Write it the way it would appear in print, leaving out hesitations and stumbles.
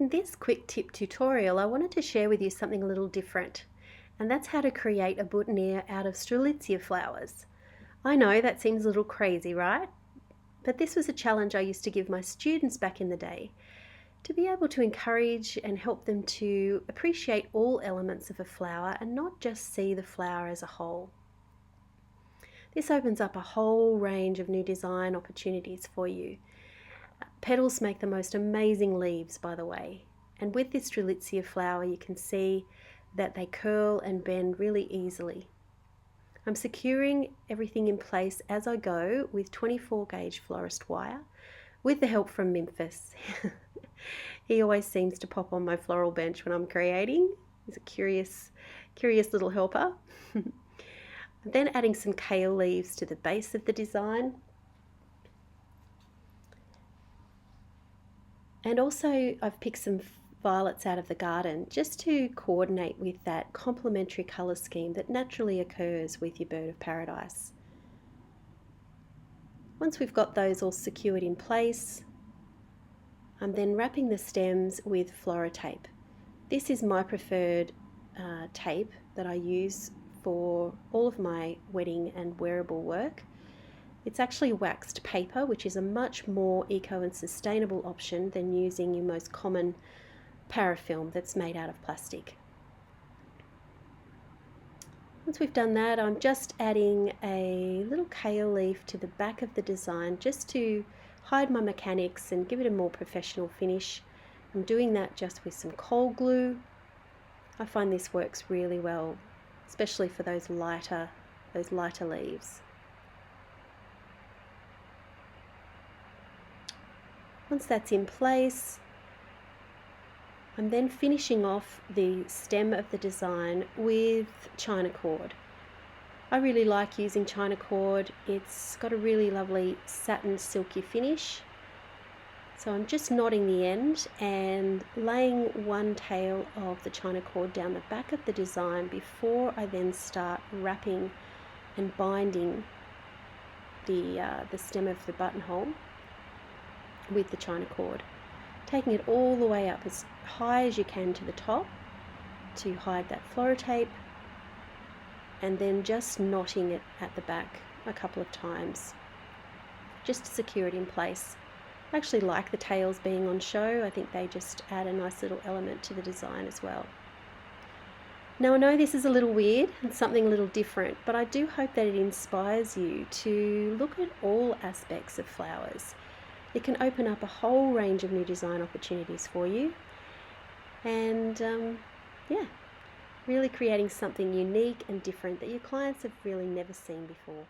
In this quick tip tutorial, I wanted to share with you something a little different, and that's how to create a boutonniere out of Strelitzia flowers. I know that seems a little crazy, right? But this was a challenge I used to give my students back in the day, to be able to encourage and help them to appreciate all elements of a flower and not just see the flower as a whole. This opens up a whole range of new design opportunities for you. Petals make the most amazing leaves, by the way, and with this Strelitzia flower you can see that they curl and bend really easily. I'm securing everything in place as I go with 24 gauge florist wire with the help from Memphis. He always seems to pop on my floral bench when I'm creating. He's a curious little helper. I'm then adding some kale leaves to the base of the design. And also I've picked some violets out of the garden just to coordinate with that complementary colour scheme that naturally occurs with your bird of paradise. Once we've got those all secured in place, I'm then wrapping the stems with Floritape. This is my preferred tape that I use for all of my wedding and wearable work. It's actually waxed paper, which is a much more eco and sustainable option than using your most common parafilm that's made out of plastic. Once we've done that, I'm just adding a little kale leaf to the back of the design just to hide my mechanics and give it a more professional finish. I'm doing that just with some cold glue. I find this works really well, especially for those lighter leaves. Once that's in place, I'm then finishing off the stem of the design with China cord. I really like using China cord. It's got a really lovely satin silky finish. So I'm just knotting the end and laying one tail of the China cord down the back of the design before I then start wrapping and binding the stem of the buttonhole with the China cord, taking it all the way up as high as you can to the top to hide that Floritape, and then just knotting it at the back a couple of times just to secure it in place. I actually like the tails being on show. I think they just add a nice little element to the design as well. Now I know this is a little weird and something a little different, but I do hope that it inspires you to look at all aspects of flowers. It can open up a whole range of new design opportunities for you, and yeah, really creating something unique and different that your clients have really never seen before.